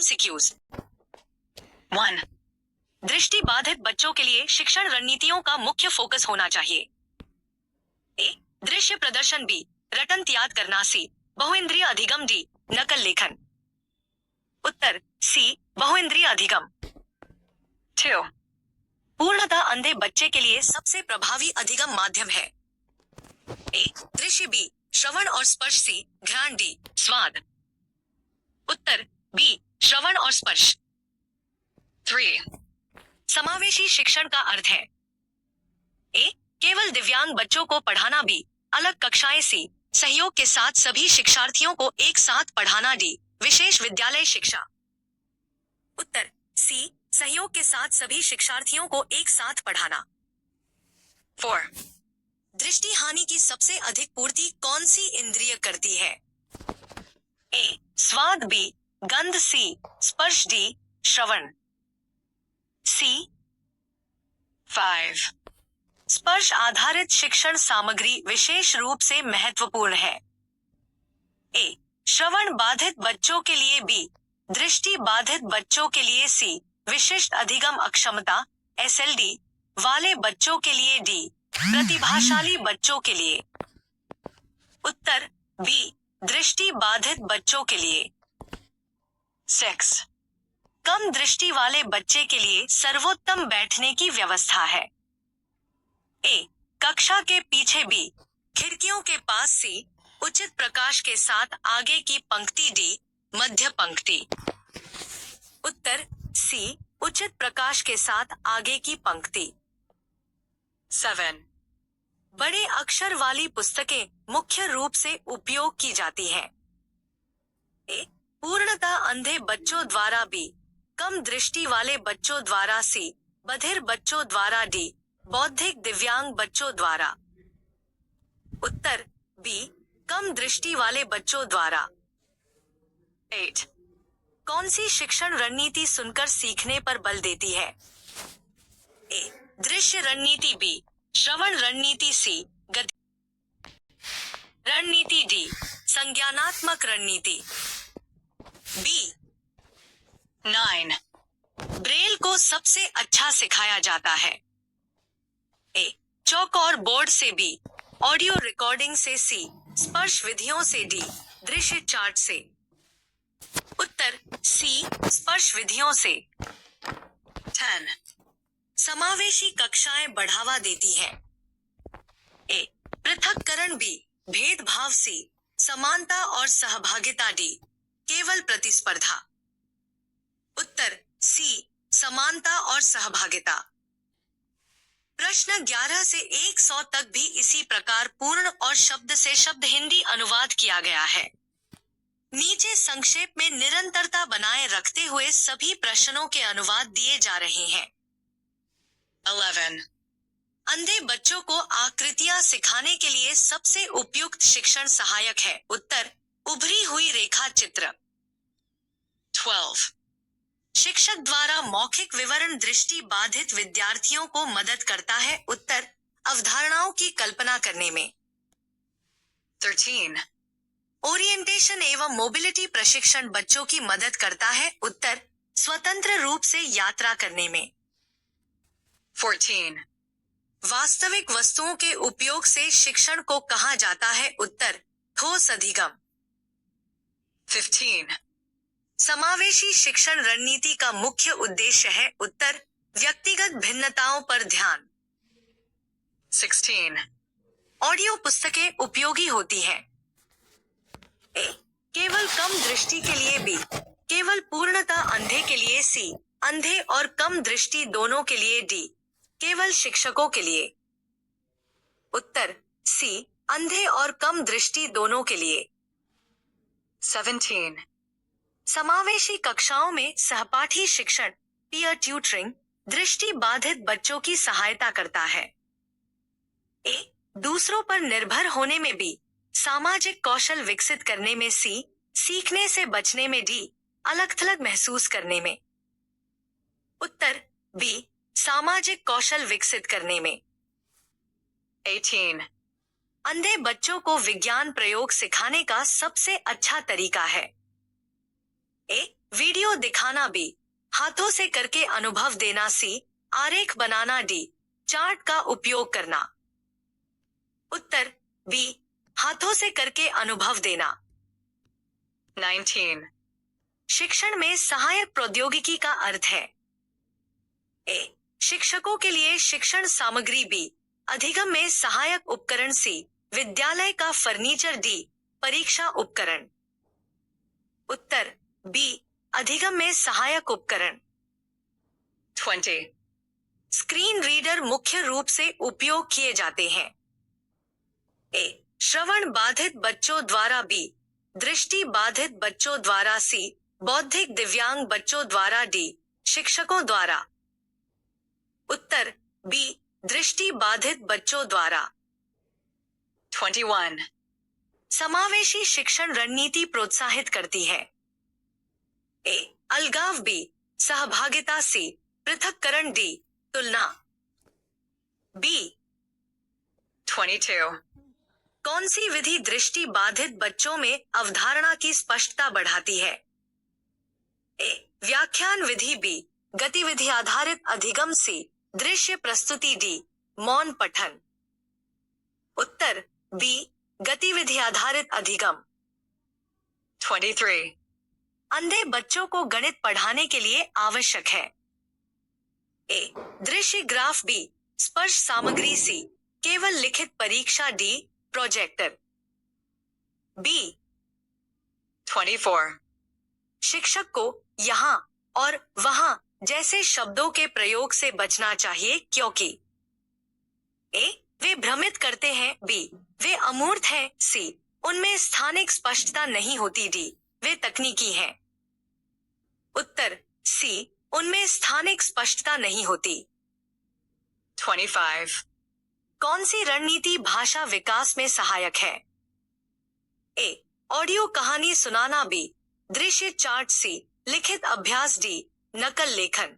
MCQs. 1. दृष्टि बाधित बच्चों के लिए शिक्षण रणनीतियों का मुख्य फोकस होना चाहिए। ए. दृश्य प्रदर्शन। बी. रटन याद करना। सी. बहुइंद्रिय अधिगम। डी. नकल लेखन। उत्तर सी. बहुइंद्रिय अधिगम। 2. पूर्णतः अंधे बच्चे के लिए सबसे प्रभावी अधिगम माध्यम है। ए. दृश्य। बी. श्रवण और स्पर्श। सी. घ्राण। डी. स्वाद। उत्तर बी. श्रवण और स्पर्श। 3. समावेशी शिक्षण का अर्थ है। ए. केवल दिव्यांग बच्चों को पढ़ाना। बी. अलग कक्षाएं। सी. सहयोग के साथ सभी शिक्षार्थियों को एक साथ पढ़ाना। डी. विशेष विद्यालय शिक्षा। उत्तर सी. सहयोग के साथ सभी शिक्षार्थियों को एक साथ पढ़ाना। 4. दृष्टि हानि की सबसे अधिक पूर्ति कौन सी इंद्रिय करती है? ए. स्वाद। बी. गंध। सी. स्पर्श। डी. श्रवण। सी. 5. स्पर्श आधारित शिक्षण सामग्री विशेष रूप से महत्वपूर्ण है। ए. श्रवण बाधित बच्चों के लिए। बी. दृष्टि बाधित बच्चों के लिए। सी. विशिष्ट अधिगम अक्षमता एसएलडी वाले बच्चों के लिए। डी. प्रतिभाशाली बच्चों के लिए। उत्तर बी. दृष्टि बाधित बच्चों के लिए। 6. कम दृष्टि वाले बच्चे के लिए सर्वोत्तम बैठने की व्यवस्था है। ए. कक्षा के पीछे। बी. खिड़कियों के पास। सी. उचित प्रकाश के साथ आगे की पंक्ति। डी. मध्य पंक्ति। उत्तर सी. उचित प्रकाश के साथ आगे की पंक्ति। 7. बड़े अक्षर वाली पुस्तकें मुख्य रूप से उपयोग की जाती हैं। ए. पूर्णतः अंधे बच्चों द्वारा। बी. कम दृष्टि वाले बच्चों द्वारा। सी. बधिर बच्चों द्वारा। डी. बौद्धिक दिव्यांग बच्चों द्वारा। उत्तर बी. कम दृष्टि वाले बच्चों द्वारा। 8. कौन सी शिक्षण रणनीति सुनकर सीखने पर बल देती है? ए. दृश्य रणनीति। बी. श्रवण रणनीति। सी. गति रणनीति। डी. संज्ञानात्मक रणनीति। बी. 9. ब्रेल को सबसे अच्छा सिखाया जाता है। ए. चौक और बोर्ड से। बी. ऑडियो रिकॉर्डिंग से। सी. स्पर्श विधियों से। डी. दृश्य चार्ट से। उत्तर सी. स्पर्श विधियों से। 10. समावेशी कक्षाएं बढ़ावा देती है। ए. पृथक्करण। बी. भेदभाव। सी. समानता और सहभागिता। डी. केवल प्रतिस्पर्धा। उत्तर सी. समानता और सहभागिता। प्रश्न 11 से 100 तक भी इसी प्रकार पूर्ण और शब्द से शब्द हिंदी अनुवाद किया गया है। नीचे संक्षेप में निरंतरता बनाए रखते हुए सभी प्रश्नों के अनुवाद दिए जा रहे हैं। 11. अंधे बच्चों को आकृतियां सिखाने के लिए सबसे उपयुक्त शिक्षण सहायक है। उत्तर उभरी हुई रेखा चित्र। 12. शिक्षक द्वारा मौखिक विवरण दृष्टि बाधित विद्यार्थियों को मदद करता है। उत्तर अवधारणाओं की कल्पना करने में। 13. ओरिएंटेशन एवं मोबिलिटी प्रशिक्षण बच्चों की मदद करता है। उत्तर स्वतंत्र रूप से यात्रा करने में। 14. वास्तविक वस्तुओं के उपयोग से शिक्षण को कहा जाता है। उत्तर ठोस अधिगम। 15. समावेशी शिक्षण रणनीति का मुख्य उद्देश्य है। उत्तर व्यक्तिगत भिन्नताओं पर ध्यान। 16. ऑडियो पुस्तकें उपयोगी होती हैं। ए. केवल कम दृष्टि के लिए। बी. केवल पूर्णतः अंधे के लिए। सी. अंधे और कम दृष्टि दोनों के लिए। डी. केवल शिक्षकों के लिए। उत्तर सी. अंधे और कम दृष्टि दोनों के लिए। 17. समावेशी कक्षाओं में सहपाठी शिक्षण पीयर ट्यूटरिंग दृष्टि बाधित बच्चों की सहायता करता है। ए. दूसरों पर निर्भर होने में। बी. सामाजिक कौशल विकसित करने में। सी. सीखने से बचने में। डी. अलग थलग महसूस करने में। उत्तर बी. सामाजिक कौशल विकसित करने में। 18. अंधे बच्चों को विज्ञान प्रयोग सिखाने का सबसे अच्छा तरीका है। ए. वीडियो दिखाना बी, हाथों से करके अनुभव देना सी, आरेख बनाना डी, चार्ट का उपयोग करना। उत्तर बी, हाथों से करके अनुभव देना। 19. शिक्षण में सहायक प्रौद्योगिकी का अर्थ है। ए, शिक्षकों के लिए शिक्षण सामग्री, बी, अधिगम में सहायक उपकरण, सी, विद्यालय का फर्नीचर, डी, परीक्षा उपकरण। उत्तर बी, अधिगम में सहायक उपकरण। 20. स्क्रीन रीडर मुख्य रूप से उपयोग किए जाते हैं। ए, श्रवण बाधित बच्चों द्वारा, बी, दृष्टि बाधित बच्चों द्वारा, सी, बौद्धिक दिव्यांग बच्चों द्वारा, डी, शिक्षकों द्वारा। उत्तर बी, दृष्टि बाधित बच्चों द्वारा। 21. समावेशी शिक्षण रणनीति प्रोत्साहित करती है। ए, अलगाव, बी, सहभागिता, सी, पृथक्करण, डी, तुलना। बी। 22. कौन सी विधि दृष्टि बाधित बच्चों में अवधारणा की स्पष्टता बढ़ाती है? ए, व्याख्यान विधि, बी, गतिविधि आधारित अधिगम, सी, दृश्य प्रस्तुति, डी, मौन पठन। उत्तर बी, गतिविधि आधारित अधिगम। 23. अंधे बच्चों को गणित पढ़ाने के लिए आवश्यक है। ए, दृश्य ग्राफ, बी, स्पर्श सामग्री, सी, केवल लिखित परीक्षा, डी, प्रोजेक्टर। बी। 24. शिक्षक को यहाँ और वहां जैसे शब्दों के प्रयोग से बचना चाहिए क्योंकि ए, वे भ्रमित करते हैं, बी, वे अमूर्त हैं, सी, उनमें स्थानिक स्पष्टता नहीं होती, डी, वे तकनीकी हैं। उत्तर सी, उनमें स्थानिक स्पष्टता नहीं होती। 25. कौन सी रणनीति भाषा विकास में सहायक है? ए, ऑडियो कहानी सुनाना, बी, दृश्य चार्ट, सी, लिखित अभ्यास, डी, नकल लेखन।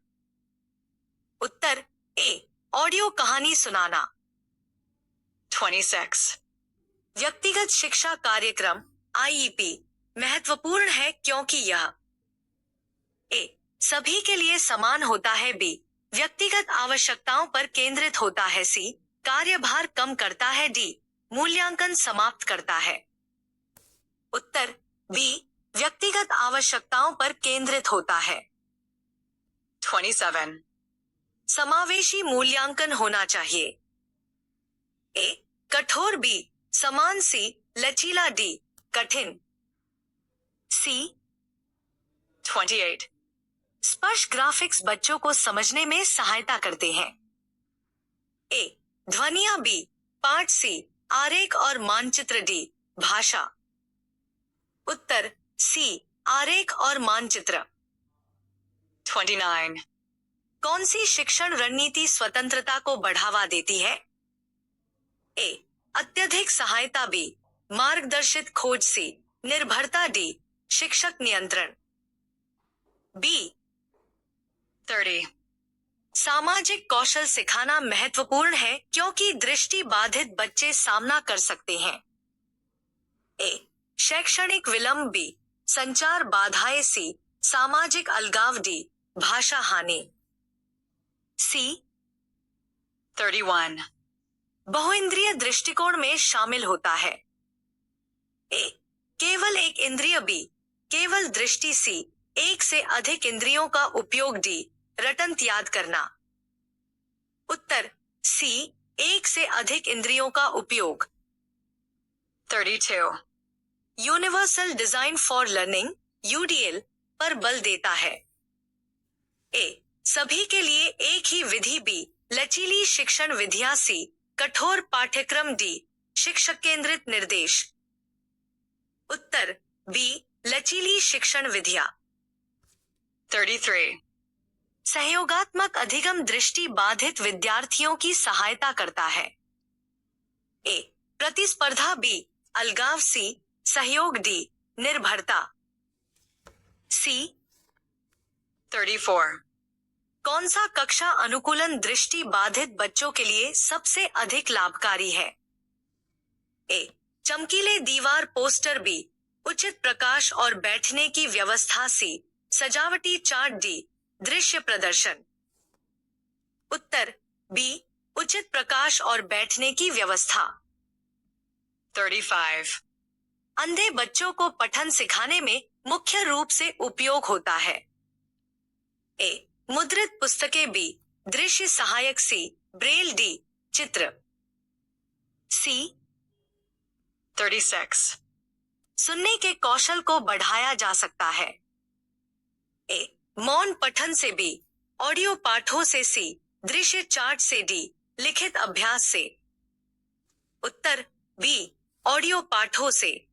उत्तर ए, ऑडियो कहानी सुनाना। 26. व्यक्तिगत शिक्षा कार्यक्रम आईईपी महत्वपूर्ण है क्योंकि यह ए, सभी के लिए समान होता है, बी, व्यक्तिगत आवश्यकताओं पर केंद्रित होता है, सी, कार्यभार कम करता है, डी, मूल्यांकन समाप्त करता है। उत्तर बी, व्यक्तिगत आवश्यकताओं पर केंद्रित होता है। 27. समावेशी मूल्यांकन होना चाहिए। ए, कठोर, बी, समान, सी, लचीला, डी, कठिन। सी। 28. स्पर्श ग्राफिक्स बच्चों को समझने में सहायता करते हैं। ए, ध्वनियां, बी, पाठ, सी, आरेख और मानचित्र, डी, भाषा। उत्तर सी, आरेख और मानचित्र। 29. कौन सी शिक्षण रणनीति स्वतंत्रता को बढ़ावा देती है? ए, अत्यधिक सहायता, बी, मार्गदर्शित खोज, सी, निर्भरता, डी, शिक्षक नियंत्रण। बी। 30. सामाजिक कौशल सिखाना महत्वपूर्ण है क्योंकि दृष्टि बाधित बच्चे सामना कर सकते हैं। ए, शैक्षणिक विलंब, बी, संचार बाधाएं, सी, सामाजिक अलगाव, डी, भाषा हानि। सी। 31. बहुइंद्रिय दृष्टिकोण में शामिल होता है। ए, केवल एक इंद्रिय, बी, केवल दृष्टि, सी, एक से अधिक इंद्रियों का उपयोग, डी, रटंत याद करना। उत्तर सी, एक से अधिक इंद्रियों का उपयोग। 32. Universal design for learning UDL पर बल देता है। ए, सभी के लिए एक ही विधि, बी, लचीली शिक्षण विधियां, सी, कठोर पाठ्यक्रम, डी, शिक्षक केंद्रित निर्देश। उत्तर बी, लचीली शिक्षण विधियां। 33. सहयोगात्मक अधिगम दृष्टि बाधित विद्यार्थियों की सहायता करता है। ए, प्रतिस्पर्धा, बी, अलगाव, सी, सहयोग, डी, निर्भरता। सी। 34. कौन सा कक्षा अनुकूलन दृष्टि बाधित बच्चों के लिए सबसे अधिक लाभकारी है? ए, चमकीले दीवार पोस्टर, बी, उचित प्रकाश और बैठने की व्यवस्था, सी, सजावटी चार्ट डी दृश्य प्रदर्शन। उत्तर बी उचित प्रकाश और बैठने की व्यवस्था। 35. अंधे बच्चों को पठन सिखाने में मुख्य रूप से उपयोग होता है। ए मुद्रित पुस्तकें, बी दृश्य सहायक, सी ब्रेल, डी चित्र। सी 36. सुनने के कौशल को बढ़ाया जा सकता है। ए मौन पठन से, बी ऑडियो पाठों से, सी दृश्य चार्ट से, डी लिखित अभ्यास से। उत्तर बी ऑडियो पाठों से।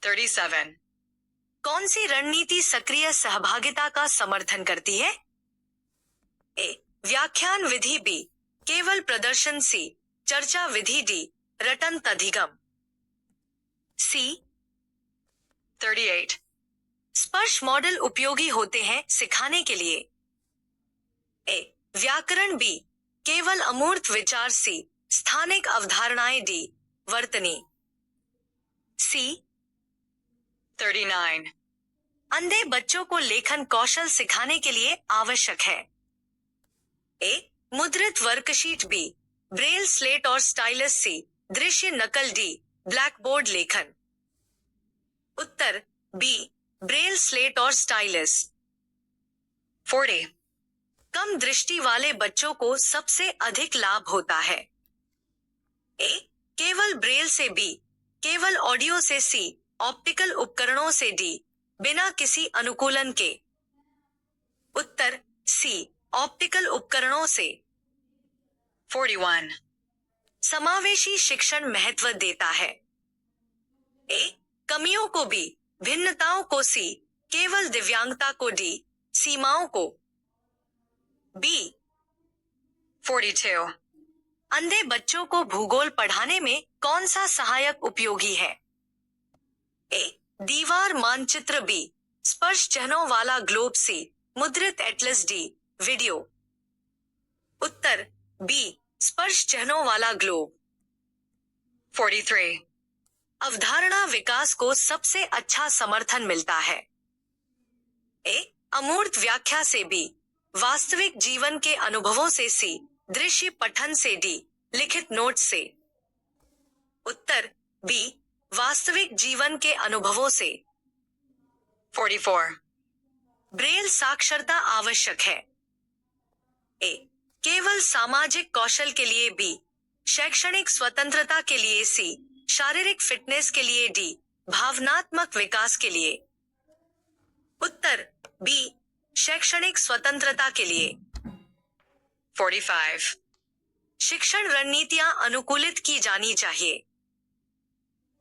37. कौन सी रणनीति सक्रिय सहभागिता का समर्थन करती है? ए व्याख्यान विधि, बी केवल प्रदर्शन, सी चर्चा विधि, डी रटन अधिगम। सी 38. स्पर्श मॉडल उपयोगी होते हैं सिखाने के लिए। ए व्याकरण, बी केवल अमूर्त विचार, सी स्थानिक अवधारणाएं, डी वर्तनी। सी 39. अंधे बच्चों को लेखन कौशल सिखाने के लिए आवश्यक है। ए मुद्रित वर्कशीट, बी ब्रेल स्लेट और स्टाइलस, सी दृश्य नकल, डी ब्लैकबोर्ड लेखन। उत्तर बी ब्रेल स्लेट और स्टाइलस। 40. कम दृष्टि वाले बच्चों को सबसे अधिक लाभ होता है। ए केवल ब्रेल से, बी केवल ऑडियो से, सी ऑप्टिकल उपकरणों से, डी बिना किसी अनुकूलन के। उत्तर सी ऑप्टिकल उपकरणों से। 41. समावेशी शिक्षण महत्व देता है। ए कमियों को, बी भिन्नताओं को, सी केवल दिव्यांगता को, डी सीमाओं को। बी 42. अंधे बच्चों को भूगोल पढ़ाने में कौन सा सहायक उपयोगी है? ए दीवार मानचित्र, बी स्पर्श चिन्हों वाला ग्लोब, सी मुद्रित एटलस, डी वीडियो। उत्तर बी स्पर्श चिन्हों वाला ग्लोब। 43. अवधारणा विकास को सबसे अच्छा समर्थन मिलता है। ए अमूर्त व्याख्या से, बी वास्तविक जीवन के अनुभवों से, सी दृश्य पठन से, डी लिखित नोट से। उत्तर बी वास्तविक जीवन के अनुभवों से। 44. ब्रेल साक्षरता आवश्यक है। ए केवल सामाजिक कौशल के लिए, बी शैक्षणिक स्वतंत्रता के लिए, सी शारीरिक फिटनेस के लिए, डी भावनात्मक विकास के लिए। उत्तर बी शैक्षणिक स्वतंत्रता के लिए। 45. शिक्षण रणनीतियां अनुकूलित की जानी चाहिए।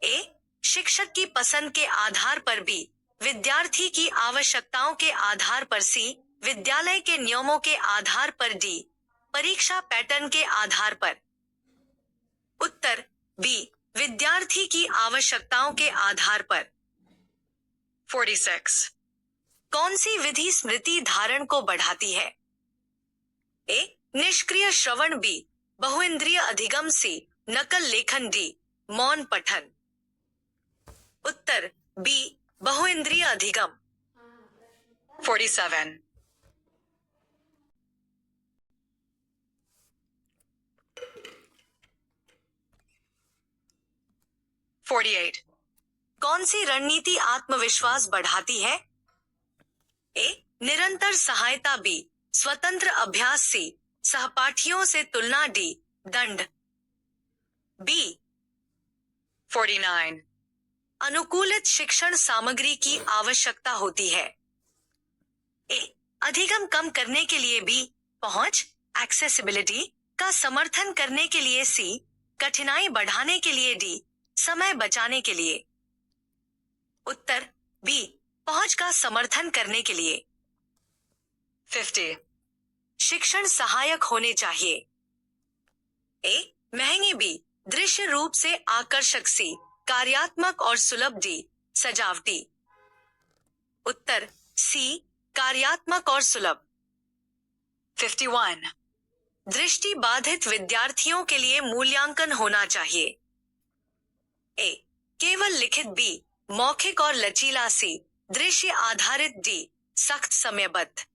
ए शिक्षक की पसंद के आधार पर, बी विद्यार्थी की आवश्यकताओं के आधार पर, सी विद्यालय के नियमों के आधार पर, डी परीक्षा पैटर्न के आधार पर। उत्तर बी विद्यार्थी की आवश्यकताओं के आधार पर। 46. कौन सी विधि स्मृति धारण को बढ़ाती है? ए निष्क्रिय श्रवण, बी बहुइंद्रिय अधिगम, सी नकल लेखन, डी मौन पठन। उत्तर बी बहुइंद्रिय अधिगम। 47. 48. कौन सी रणनीति आत्मविश्वास बढ़ाती है? ए निरंतर सहायता, बी स्वतंत्र अभ्यास, सी सहपाठियों से तुलना, डी दंड। बी 49. अनुकूलित शिक्षण सामग्री की आवश्यकता होती है। ए अधिगम कम करने के लिए, बी पहुंच एक्सेसिबिलिटी का समर्थन करने के लिए, सी कठिनाई बढ़ाने के लिए, डी समय बचाने के लिए। उत्तर बी पहुंच का समर्थन करने के लिए। 50. शिक्षण सहायक होने चाहिए। ए महंगे, बी दृश्य रूप से आकर्षक, सी कार्यात्मक और सुलभ, डी सजावटी। उत्तर सी कार्यात्मक और सुलभ। 51. दृष्टि बाधित विद्यार्थियों के लिए मूल्यांकन होना चाहिए। ए केवल लिखित, बी मौखिक और लचीला, सी दृश्य आधारित, डी सख्त समयबद्ध।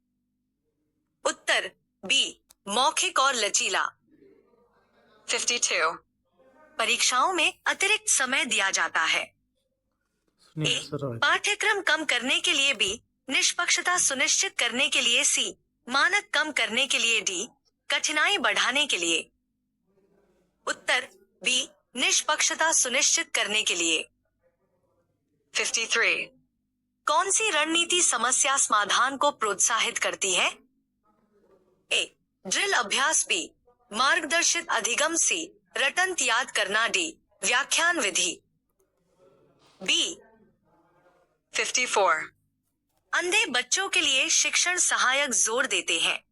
उत्तर बी मौखिक और लचीला। 52. परीक्षाओं में अतिरिक्त समय दिया जाता है। ए पाठ्यक्रम कम करने के लिए, बी निष्पक्षता सुनिश्चित करने के लिए, सी मानक कम करने के लिए, डी कठिनाई बढ़ाने के लिए। उत्तर बी निष्पक्षता सुनिश्चित करने के लिए। 53. कौन सी रणनीति समस्या समाधान को प्रोत्साहित करती है? ए ड्रिल अभ्यास, बी मार्गदर्शित अधिगम, सी रटंत याद करना, डी व्याख्यान विधि। बी 54. अंधे बच्चों के लिए शिक्षण सहायक जोर देते हैं।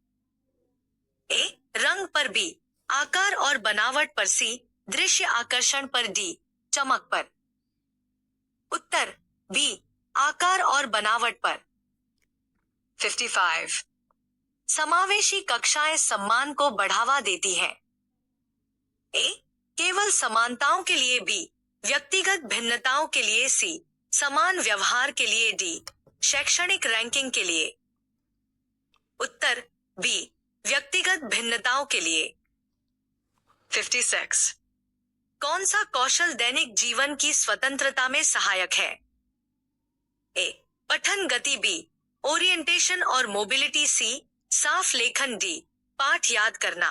ए रंग पर, बी आकार और बनावट पर, सी दृश्य आकर्षण पर, डी चमक पर। उत्तर बी आकार और बनावट पर। 55. समावेशी कक्षाएं सम्मान को बढ़ावा देती हैं। ए केवल समानताओं के लिए, बी व्यक्तिगत भिन्नताओं के लिए, सी समान व्यवहार के लिए, डी शैक्षणिक रैंकिंग के लिए। उत्तर बी व्यक्तिगत भिन्नताओं के लिए। 56. कौन सा कौशल दैनिक जीवन की स्वतंत्रता में सहायक है? ए पठन गति, बी ओरिएंटेशन और मोबिलिटी, सी साफ लेखन, डी पाठ याद करना।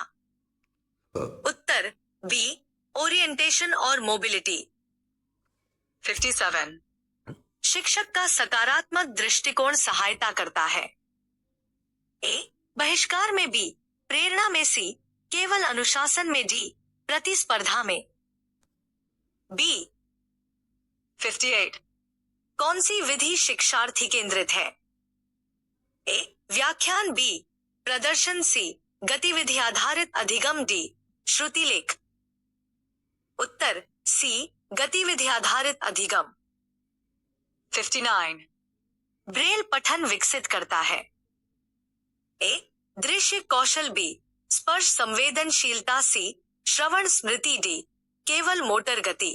उत्तर बी ओरिएंटेशन और मोबिलिटी। 57. शिक्षक का सकारात्मक दृष्टिकोण सहायता करता है। ए बहिष्कार में, बी प्रेरणा में, सी केवल अनुशासन में, डी प्रतिस्पर्धा में। बी 58. कौन सी विधि शिक्षार्थी केंद्रित है? ए व्याख्यान, बी प्रदर्शन, सी गतिविधि आधारित अधिगम, डी श्रुतिलेख। उत्तर सी गतिविधि आधारित अधिगम। 59. ब्रेल पठन विकसित करता है। ए दृश्य कौशल, बी स्पर्श संवेदनशीलता, सी श्रवण स्मृति, डी केवल मोटर गति।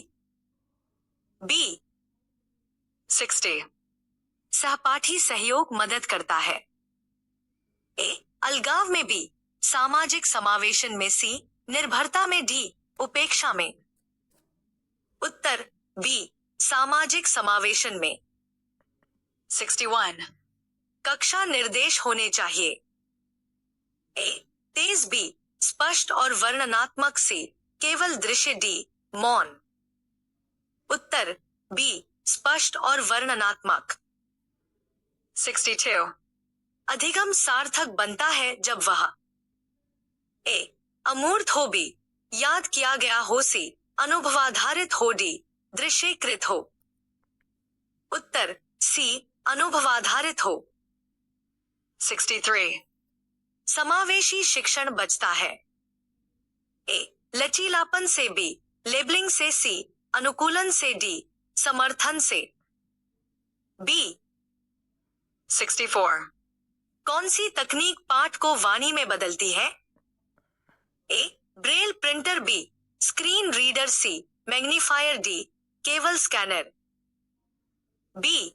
बी 60. सहपाठी सहयोग मदद करता है। ए अलगाव में, बी सामाजिक समावेशन में, सी निर्भरता में, डी उपेक्षा में। उत्तर बी सामाजिक समावेशन में। 61. कक्षा निर्देश होने चाहिए। ए तेज, बी स्पष्ट और वर्णनात्मक, सी केवल दृश्य, डी मौन। उत्तर बी स्पष्ट और वर्णनात्मक। 62. अधिगम सार्थक बनता है जब वह ए अमूर्त हो, बी याद किया गया हो, सी अनुभवाधारित हो, डी दृश्यीकृत हो। उत्तर सी अनुभवाधारित हो। 63. समावेशी शिक्षण बचता है। ए लचीलापन से, बी लेबलिंग से, सी अनुकूलन से, डी समर्थन से। बी 64. कौन सी तकनीक पाठ को वाणी में बदलती है? A Braille printer, B screen reader, C magnifier, D केवल स्कैनर। बी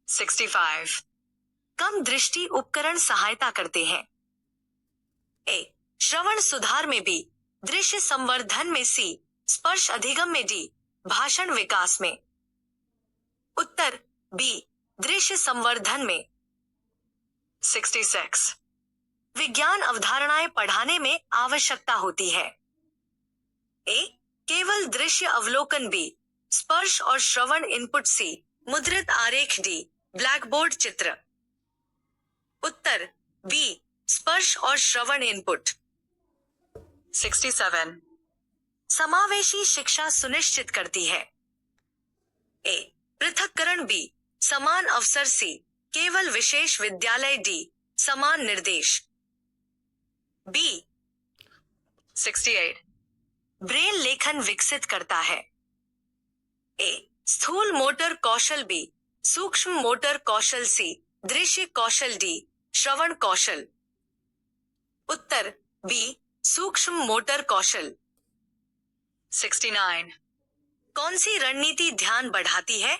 65. कम दृष्टि उपकरण सहायता करते हैं। ए श्रवण सुधार में, बी दृश्य संवर्धन में, सी स्पर्श अधिगम में, डी भाषण विकास में। उत्तर बी दृश्य संवर्धन में। 66. विज्ञान अवधारणाएं पढ़ाने में आवश्यकता होती है। ए केवल दृश्य अवलोकन, बी स्पर्श और श्रवण इनपुट, सी मुद्रित आरेख, डी ब्लैकबोर्ड चित्र। उत्तर बी स्पर्श और श्रवण इनपुट। 67. समावेशी शिक्षा सुनिश्चित करती है। ए पृथक्करण, बी समान अवसर, सी केवल विशेष विद्यालय, डी समान निर्देश। बी 68. ब्रेल लेखन विकसित करता है। ए स्थूल मोटर कौशल, बी सूक्ष्म मोटर कौशल, सी दृश्य कौशल, डी श्रवण कौशल। उत्तर बी सूक्ष्म मोटर कौशल। 69. कौन सी रणनीति ध्यान बढ़ाती है?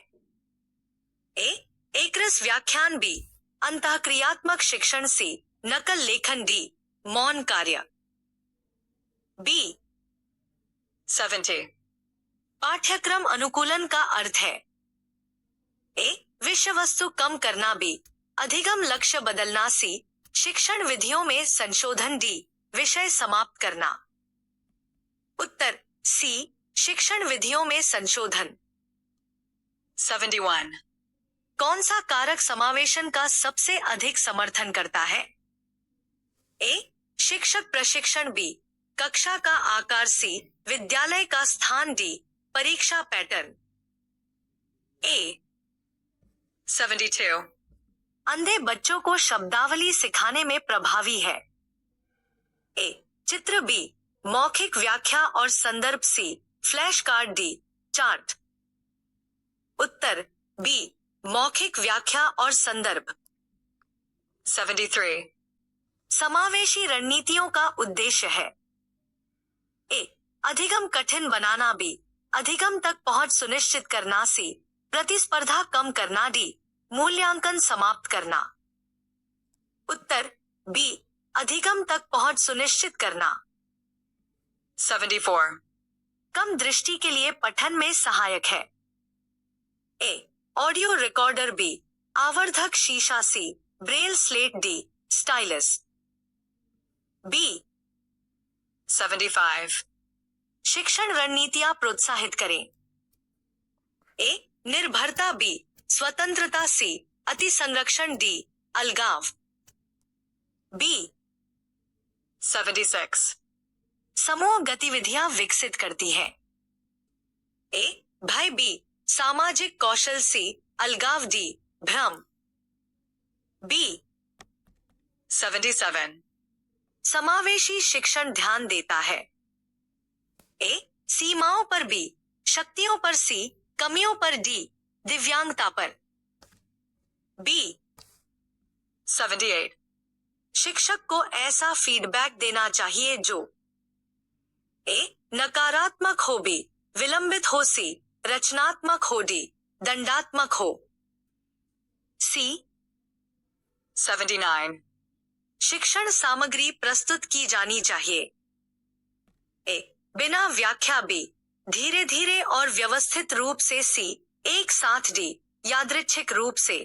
ए एकरस व्याख्यान बी, अंतःक्रियात्मक शिक्षण सी, नकल लेखन डी, मौन कार्य। बी 70, पाठ्यक्रम अनुकूलन का अर्थ है ए विषय वस्तु कम करना, बी अधिगम लक्ष्य बदलना, सी शिक्षण विधियों में संशोधन, डी विषय समाप्त करना। उत्तर सी शिक्षण विधियों में संशोधन। 71, कौन सा कारक समावेशन का सबसे अधिक समर्थन करता है? ए शिक्षक प्रशिक्षण, बी कक्षा का आकार, सी विद्यालय का स्थान, डी परीक्षा पैटर्न। ए 72, अंधे बच्चों को शब्दावली सिखाने में प्रभावी है। ए चित्र, बी मौखिक व्याख्या और संदर्भ, सी फ्लैश कार्ड, डी चार्ट। उत्तर बी मौखिक व्याख्या और संदर्भ। 73, समावेशी रणनीतियों का उद्देश्य है ए अधिगम कठिन बनाना, बी अधिगम तक पहुंच सुनिश्चित करना, सी प्रतिस्पर्धा कम करना, डी मूल्यांकन समाप्त करना। उत्तर बी अधिगम तक पहुंच सुनिश्चित करना। 74, कम दृष्टि के लिए पठन में सहायक है। ए ऑडियो रिकॉर्डर, बी आवर्धक शीशा, C Braille slate, D stylus. B 75, शिक्षण रणनीतियां प्रोत्साहित करें। ए निर्भरता, बी स्वतंत्रता, सी अति संरक्षण, डी अलगाव। बी 76, समूह गतिविधियां विकसित करती है। ए भय, बी सामाजिक कौशल, सी अलगाव, डी भ्रम। बी 77, समावेशी शिक्षण ध्यान देता है। ए सीमाओं पर, बी शक्तियों पर, सी कमियों पर, डी दिव्यांगता पर। बी 78, शिक्षक को ऐसा फीडबैक देना चाहिए जो ए नकारात्मक हो, बी विलंबित हो, सी रचनात्मक हो, डी दंडात्मक हो। सी 79, शिक्षण सामग्री प्रस्तुत की जानी चाहिए। ए बिना व्याख्या, बी धीरे धीरे और व्यवस्थित रूप से, सी एक साथ, डी यादृच्छिक रूप से।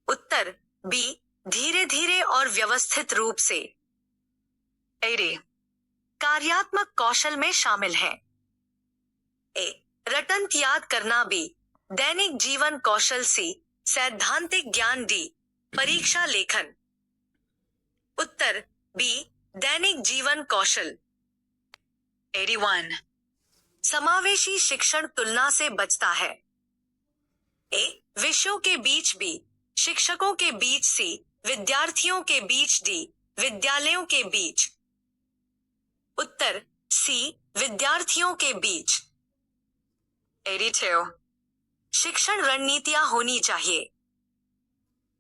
उत्तर बी धीरे धीरे और व्यवस्थित रूप से। 80, कार्यात्मक कौशल में शामिल है। ए रटंत याद करना, बी दैनिक जीवन कौशल, सी सैद्धांतिक ज्ञान, डी परीक्षा लेखन। उत्तर बी दैनिक जीवन कौशल। 81, समावेशी शिक्षण तुलना से बचता है। ए विषयों के बीच, बी शिक्षकों के बीच, सी विद्यार्थियों के बीच, डी विद्यालयों के बीच। उत्तर सी विद्यार्थियों के बीच। 82, शिक्षण रणनीतियां होनी चाहिए।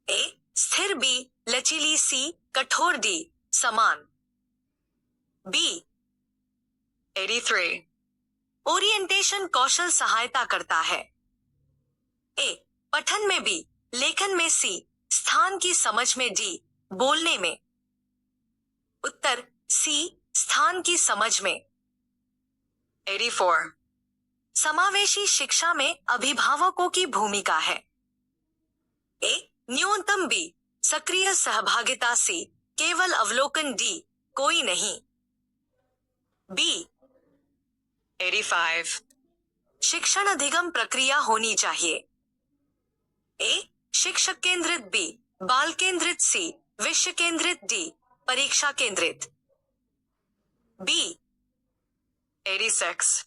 ए स्थिर, बी लचीली, सी कठोर, डी समान। बी 83, ओरिएंटेशन कौशल सहायता करता है। ए पठन में, बी लेखन में, सी स्थान की समझ में, डी बोलने में। उत्तर सी स्थान की समझ में। 84, समावेशी शिक्षा में अभिभावकों की भूमिका है। ए न्यूनतम, बी सक्रिय सहभागिता, सी केवल अवलोकन, डी कोई नहीं। बी 85, शिक्षण अधिगम प्रक्रिया होनी चाहिए। ए शिक्षक केंद्रित, बी बाल केंद्रित, सी विषय केंद्रित, डी परीक्षा केंद्रित। बी 86,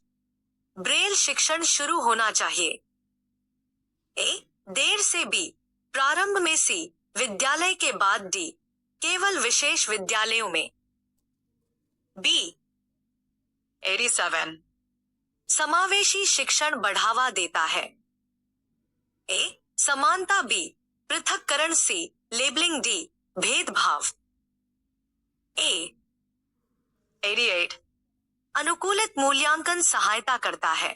ब्रेल शिक्षण शुरू होना चाहिए। ए देर से, बी प्रारंभ में, सी विद्यालय के बाद, डी केवल विशेष विद्यालयों में। बी 87, समावेशी शिक्षण बढ़ावा देता है। ए समानता, बी पृथक्करण, सी लेबलिंग, डी भेदभाव। ए 88, अनुकूलित मूल्यांकन सहायता करता है।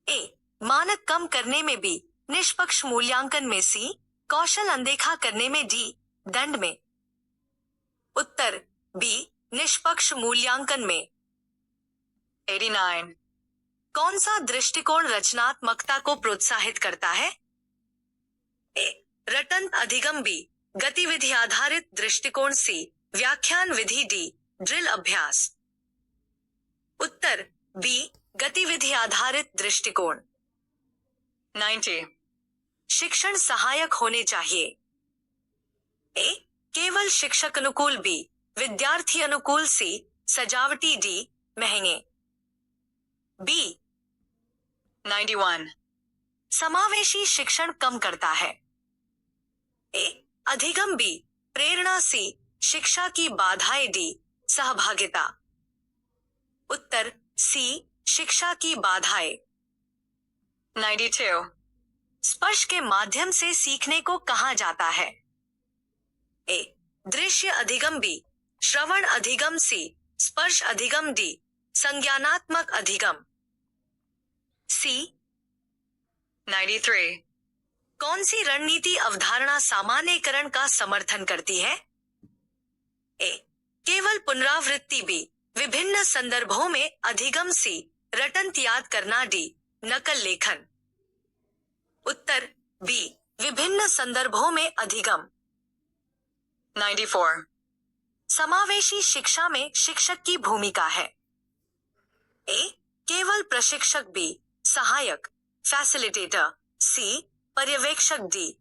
ए मानक कम करने में, बी निष्पक्ष मूल्यांकन में सी, कौशल अनदेखा करने में डी, दंड में। उत्तर बी, निष्पक्ष मूल्यांकन में। 89, कौन सा दृष्टिकोण रचनात्मकता को प्रोत्साहित करता है? ए, रटन अधिगम, बी, गतिविधि आधारित दृष्टिकोण, सी, व्याख्यान विधि, डी, ड्रिल अभ्यास। उत्तर बी, गतिविधि आधारित दृष्टिकोण। 90, शिक्षण सहायक होने चाहिए। ए, केवल शिक्षक अनुकूल, बी, विद्यार्थी अनुकूल, सी, सजावटी, डी, महंगे। बी, 91, समावेशी शिक्षण कम करता है। ए, अधिगम, बी, प्रेरणा, सी, शिक्षा की बाधाएं, डी, सहभागिता। उत्तर सी, शिक्षा की बाधाएं। 92, स्पर्श के माध्यम से सीखने को कहा जाता है? ए, दृश्य अधिगम, बी, श्रवण अधिगम, सी, स्पर्श अधिगम, डी, संज्ञानात्मक अधिगम। सी, 93, कौन सी रणनीति अवधारणा सामान्यीकरण का समर्थन करती है? ए, केवल पुनरावृत्ति, बी, विभिन्न संदर्भों में अधिगम, सी, रटंत याद करना, डी, नकल लेखन। उत्तर बी, विभिन्न संदर्भों में अधिगम। 94, समावेशी शिक्षा में शिक्षक की भूमिका है? ए, केवल प्रशिक्षक, बी, सहायक, फैसिलिटेटर, सी, पर्यवेक्षक, डी,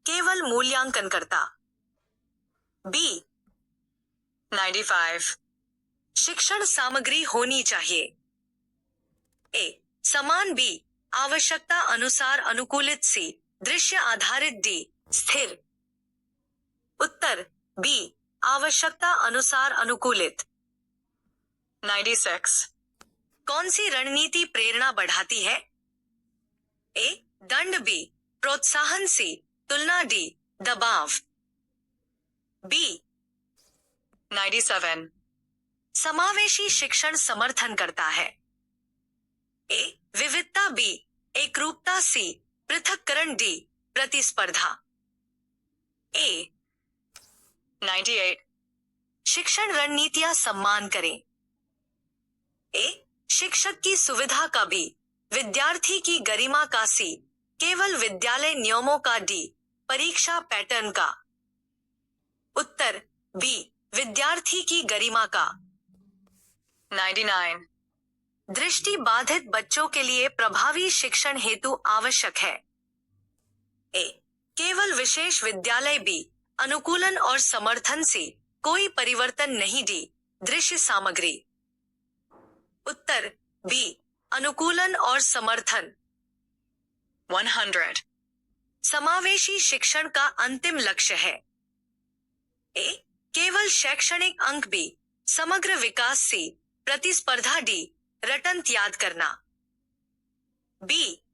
केवल मूल्यांकनकर्ता। बी, 95, शिक्षण सामग्री होनी चाहिए। ए, समान, बी, आवश्यकता अनुसार अनुकूलित, सी, दृश्य आधारित, डी, स्थिर। उत्तर बी, आवश्यकता अनुसार अनुकूलित। 96, कौन सी रणनीति प्रेरणा बढ़ाती है? ए, दंड, बी, प्रोत्साहन, सी, तुलना, डी, दबाव। बी, 97, समावेशी शिक्षण समर्थन करता है? ए, विविधता, बी, एकरूपता, सी, पृथक्करण, डी, प्रतिस्पर्धा। ए, 98, शिक्षण रणनीतियां सम्मान करें। ए, शिक्षक की सुविधा का, बी, विद्यार्थी की गरिमा का, सी, केवल विद्यालय नियमों का, डी, परीक्षा पैटर्न का। उत्तर बी, विद्यार्थी की गरिमा का। 99, दृष्टि बाधित बच्चों के लिए प्रभावी शिक्षण हेतु आवश्यक है? ए, केवल विशेष विद्यालय, बी, अनुकूलन और समर्थन, से कोई परिवर्तन नहीं, डी, दृश्य सामग्री। उत्तर बी, अनुकूलन और समर्थन। 100, समावेशी शिक्षण का अंतिम लक्ष्य है? ए, केवल शैक्षणिक अंक, बी, समग्र विकास, सी, प्रतिस्पर्धा, डी, रटंत याद करना। बी,